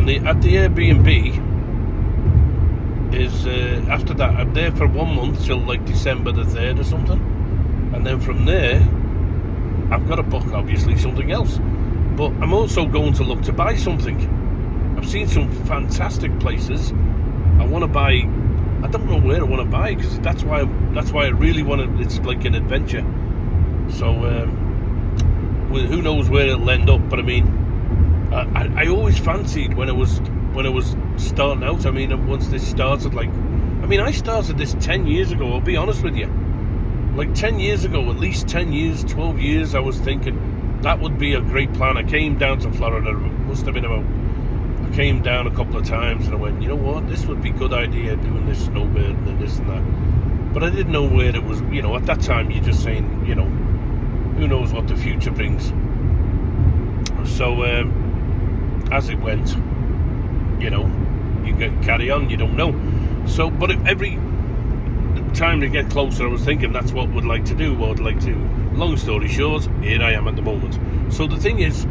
And at the Airbnb is after that I'm there for 1 month till like December the 3rd or something, and then from there I've got to book obviously something else. But I'm also going to look to buy something. I've seen some fantastic places. I want to buy. I don't know where I want to buy, because that's why I really want to. It's like an adventure. So who knows where it'll end up? But I mean, I always fancied when I was starting out. I mean, once this started, I started this 10 years ago. I'll be honest with you. Like 10 years ago, at least 10 years, 12 years, I was thinking that would be a great plan. I came down to Florida. I came down a couple of times and I went, you know what, this would be a good idea, doing this snowbirding and this and that. But I didn't know where it was, at that time you're just saying, who knows what the future brings. So as it went, you carry on, you don't know. So, but every time to get closer, I was thinking that's what I'd like to do, Long story short, here I am at the moment. So the thing is,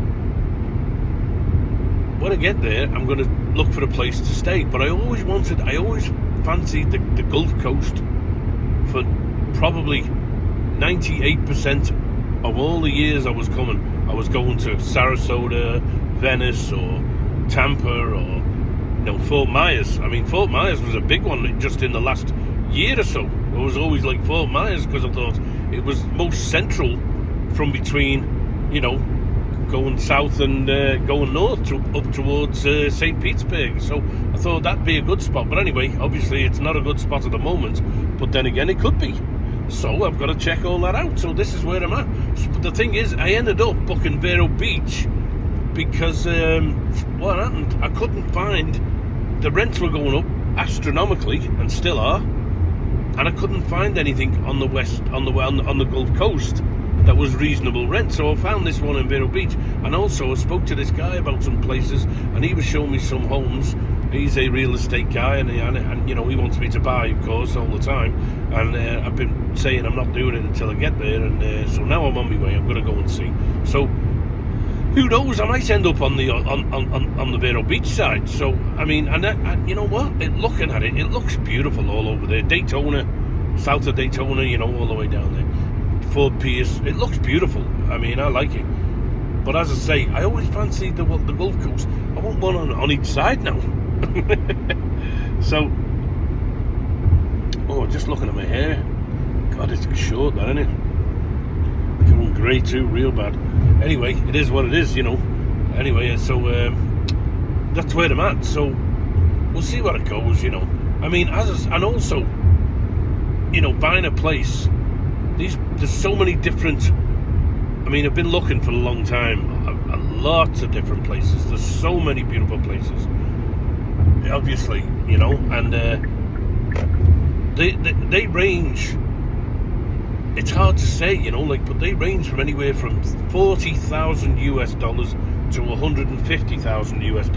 when I get there, I'm going to look for a place to stay. But I always fancied the Gulf Coast for probably 98% of all the years I was coming. I was going to Sarasota, Venice, or Tampa, or Fort Myers. I mean, Fort Myers was a big one just in the last year or so. I was always like Fort Myers because I thought it was most central from between, going south and going north up towards St. Petersburg. So I thought that'd be a good spot. But anyway, obviously it's not a good spot at the moment. But then again, it could be. So I've got to check all that out. So this is where I'm at. So, but the thing is, I ended up booking Vero Beach because what happened? I couldn't find. The rents were going up astronomically and still are. And I couldn't find anything on the west, on the Gulf Coast that was reasonable rent. So I found this one in Vero Beach, and also I spoke to this guy about some places, and he was showing me some homes. He's a real estate guy, and he wants me to buy, of course, all the time. And I've been saying I'm not doing it until I get there, and so now I'm on my way. I'm going to go and see. So who knows? I might end up on the Vero Beach side. So I mean, and you know what? Looking at it, it looks beautiful all over there. Daytona, south of Daytona, all the way down there. Fort Pierce, it looks beautiful. I mean, I like it. But as I say, I always fancied the Gulf Coast. I want one on each side now. So, just looking at my hair. God, it's short, that, isn't it? Going grey too, real bad. Anyway, it is what it is, Anyway, so that's where I'm at. So we'll see where it goes, I mean, and also, buying a place. There's so many different. I mean, I've been looking for a long time. Lots of different places. There's so many beautiful places. Obviously, and they range. It's hard to say, but they range from anywhere from $40,000 to $150,000 US.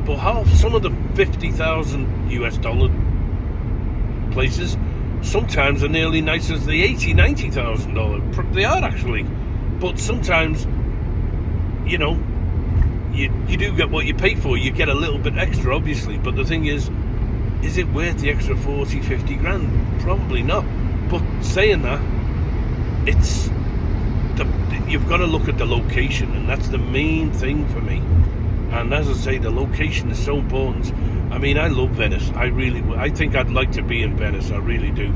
But some of the $50,000 US places sometimes are nearly nice as the $80,000-$90,000. They are actually, but sometimes, you do get what you pay for. You get a little bit extra, obviously. But the thing is it worth the extra 40, 50 grand? Probably not. But saying that, you've got to look at the location, and that's the main thing for me. And as I say, the location is so important. I mean, I love Venice. I think I'd like to be in Venice. I really do.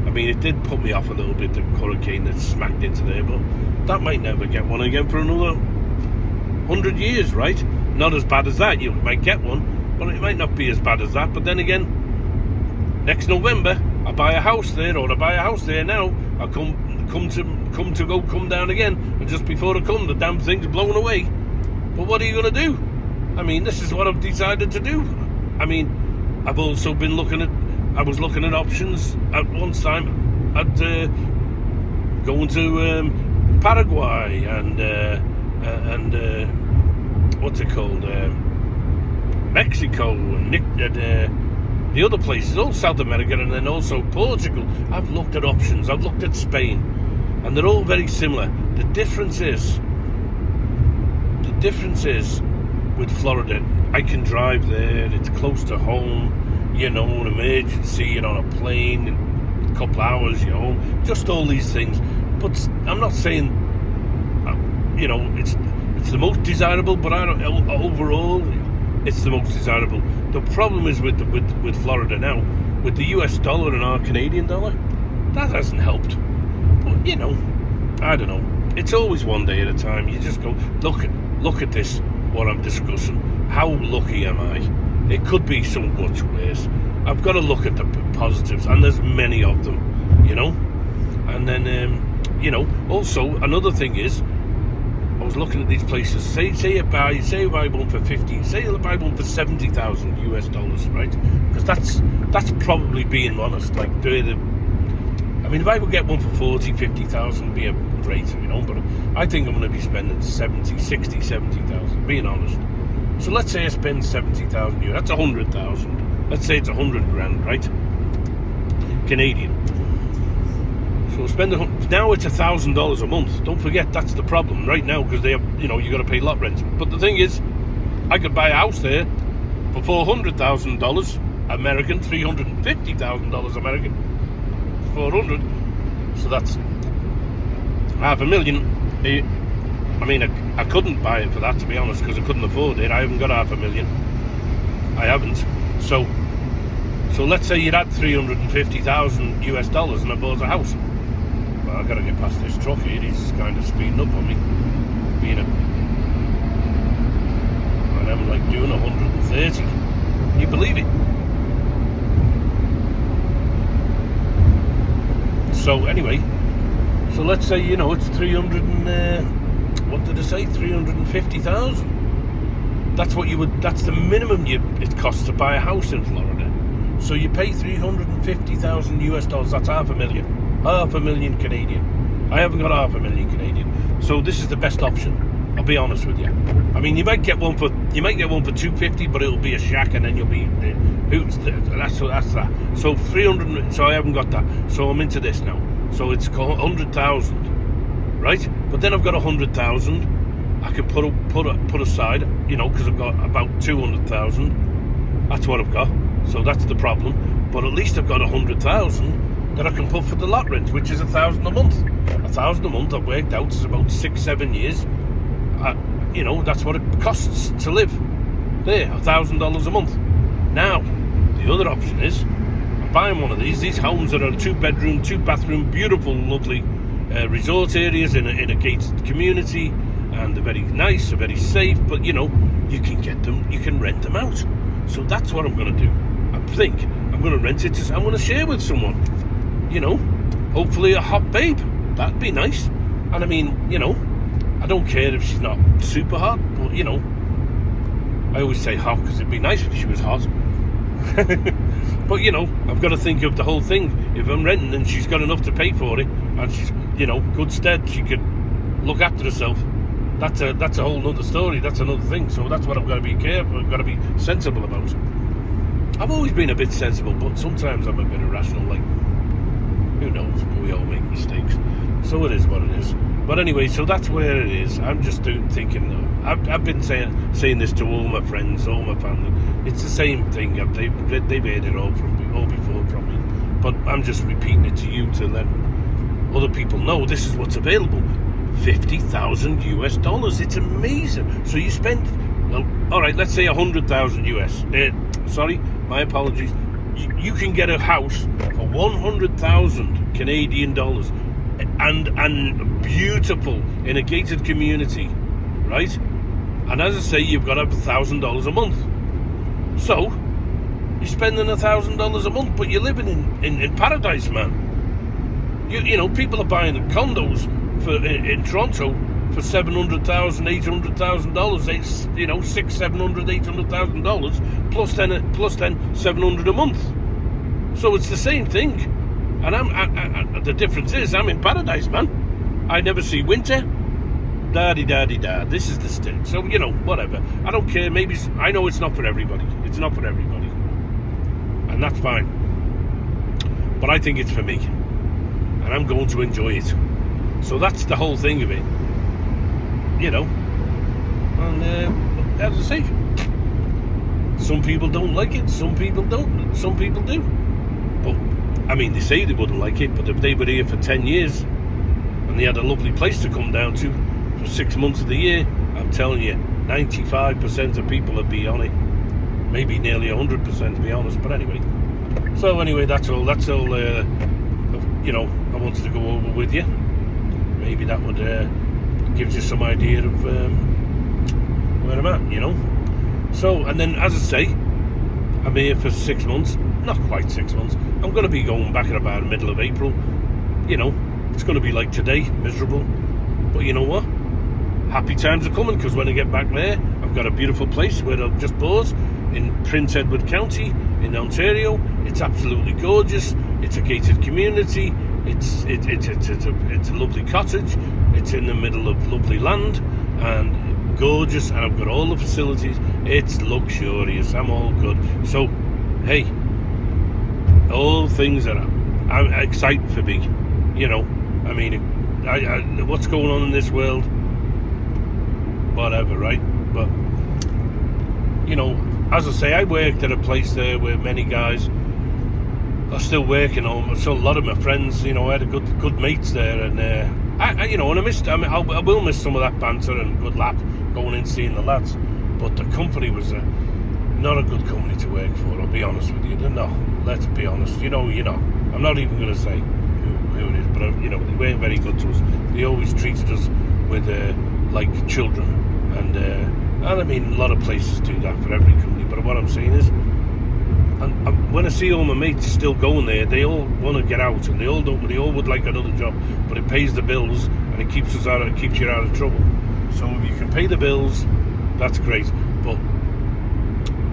I mean, it did put me off a little bit, the hurricane that smacked into there, but that might never get one again for another 100 years, right? Not as bad as that. You might get one, but it might not be as bad as that. But then again, next November, I buy a house there, or I buy a house there now. I come down again, and just before I come, the damn thing's blown away. But what are you going to do? I mean, this is what I've decided to do. I mean, I've also been I was looking at options at one time at going to Paraguay and what's it called, Mexico and the other places, all South America, and then also Portugal. I've looked at options. I've looked at Spain, and they're all very similar. The difference is with Florida, I can drive there. It's close to home. You know, an emergency, you're on a plane in a couple hours, you're home. Just all these things. But I'm not saying, you know, it's the most desirable. But I don't. Overall, it's the most desirable. The problem is with Florida now, with the US dollar and our Canadian dollar, that hasn't helped. But you know, I don't know. It's always one day at a time. You just go, look at this, what I'm discussing. How lucky am I? It could be so much worse. I've got to look at the positives, and there's many of them, you know. And then, you know, also another thing is, I was looking at these places. Say I buy one for 50. Say I buy one for $70,000 US dollars, right? Because that's probably being honest. Like, I mean, if I would get one for 40, 50,000, it'd be great, you know. But I think I'm going to be spending 70,000, being honest. So let's say I spend 70,000 euros. That's 100,000. Let's say it's 100 grand, right? Canadian. So now it's $1,000 a month. Don't forget, that's the problem right now, because they have, you know, you got to pay lot rent. But the thing is, I could buy a house there for $400,000 American, $350,000 American, 400. So that's $500,000. I mean, I couldn't buy it for that, to be honest, because I couldn't afford it. I haven't got $500,000. I haven't. So let's say you'd had 350,000 US dollars and I bought a house. Well, I've got to get past this truck here. He's kind of speeding up on me. And I'm like doing 130. Can you believe it? So anyway, so let's say, you know, it's 300 and what did I say? 350,000. That's the minimum it costs to buy a house in Florida. So you pay 350,000 US dollars. That's $500,000 Canadian. I haven't got $500,000 Canadian. So this is the best option. I'll be honest with you. I mean, you might get one for 250, but it'll be a shack, and then you'll be that's that. So 300. So I haven't got that. So I'm into this now. So it's 100,000, right? But then I've got 100,000. I can put aside, you know, because I've got about 200,000. That's what I've got. So that's the problem. But at least I've got 100,000 that I can put for the lot rent, which is $1,000 a month. $1,000 a month, I've worked out, is about 6-7 years. You know, that's what it costs to live there, $1,000 a month. Now, the other option is buying one of these homes that are 2-bedroom, 2-bathroom, beautiful, lovely resort areas in a gated community, and they're very nice, they're very safe. But you know, you can get them, you can rent them out. So that's what I'm going to do. I think I'm going to rent it. I'm going to share with someone. You know, hopefully a hot babe. That'd be nice. And I mean, you know, I don't care if she's not super hot, but you know, I always say hot because it'd be nice if she was hot. But you know, I've got to think of the whole thing. If I'm renting and she's got enough to pay for it, and she's, you know, good stead, she could look after herself. That's a whole other story. That's another thing. So that's what I've got to be careful. I've got to be sensible about. I've always been a bit sensible, but sometimes I'm a bit irrational. Like, who knows? We all make mistakes. So it is what it is. But anyway, so that's where it is. I'm just thinking. I've been saying this to all my friends, all my family. It's the same thing. They've heard it all before from me. But I'm just repeating it to you to let other people know this is what's available. 50,000 US dollars. It's amazing. So you spend, well, all right, let's say 100,000 US. Sorry, my apologies. You can get a house for 100,000 Canadian dollars, and beautiful in a gated community, right? And as I say, you've got $1,000 a month. So you're spending $1,000 a month, but you're living in paradise, man. You know, people are buying condos in Toronto for $700,000, $800,000. You know, $600,000, $700,000, $800,000 plus then $700 a month. So it's the same thing. And the difference is I'm in paradise, man. I never see winter. Da-di-da-di-da. This is the state. So, you know, whatever. I don't care. Maybe I know it's not for everybody. It's not for everybody. And that's fine. But I think it's for me. And I'm going to enjoy it. So that's the whole thing of it. You know. And as I say, some people don't like it, some people don't, some people do. But, I mean, they say they wouldn't like it, but if they were here for 10 years and they had a lovely place to come down to for 6 months of the year, I'm telling you, 95% of people would be on it. Maybe nearly 100% to be honest, but anyway. So anyway, that's all, you know, I wanted to go over with you. Maybe that would give you some idea of where I'm at, you know. So, and then as I say, I'm here for 6 months, not quite 6 months. I'm going to be going back in about the middle of April. You know, it's going to be like today, miserable. But you know what? Happy times are coming, because when I get back there, I've got a beautiful place where I've just bought in Prince Edward County in Ontario. It's absolutely gorgeous. It's a gated community. It's a lovely cottage. It's in the middle of lovely land and gorgeous, and I've got all the facilities. It's luxurious. I'm all good. So, hey, all things that I'm excited for me. You know, I mean, what's going on in this world? Whatever, right? But you know, as I say, I worked at a place there where many guys are still working on. So a lot of my friends, you know, I had a good mates there, and I you know, and I will miss some of that banter and good laugh going in seeing the lads. But the company was not a good company to work for. I'll be honest with you. No, let's be honest. You know. I'm not even going to say who it is, but you know, they weren't very good to us. They always treated us with like children, and I mean, a lot of places do that for every company. But what I'm saying is, and when I see all my mates still going there, they all want to get out, and they all would like another job, but it pays the bills and it keeps you out of trouble. So if you can pay the bills, that's great. But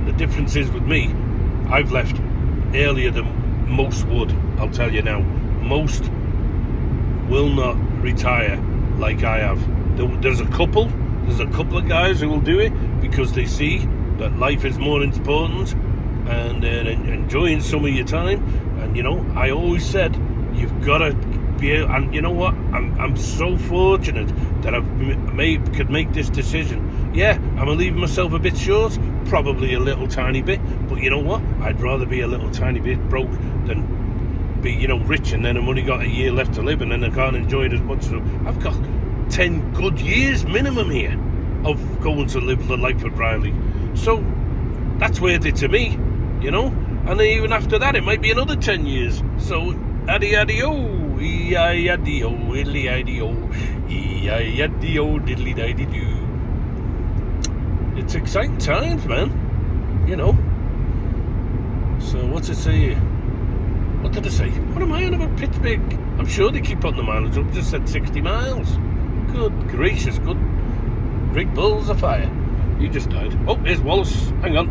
the difference is with me, I've left earlier than most would. I'll tell you now, most will not retire like I have. There's a couple of guys who will do it because they see that life is more important and enjoying some of your time. And you know, I always said you've got to be, and you know what, I'm so fortunate that could make this decision. Yeah, I'm leaving myself a bit short, probably a little tiny bit, but you know what, I'd rather be a little tiny bit broke than be, you know, rich and then I've only got a year left to live and then I can't enjoy it as much. So I've got 10 good years minimum here of going to live the life of Briley. So that's worth it to me, you know. And then even after that, it might be another 10 years. So addy-addy-o, E-I-addy-o, idly-iddy-o, E-I-addy-o, diddly-diddy-doo. It's exciting times, man, you know. So what's it say here? What did I say? What am I on about Pittsburgh? I'm sure they keep putting the mileage up. Just said 60 miles. Good gracious, good. Great balls of fire. You just died. Oh, here's Wallace. Hang on.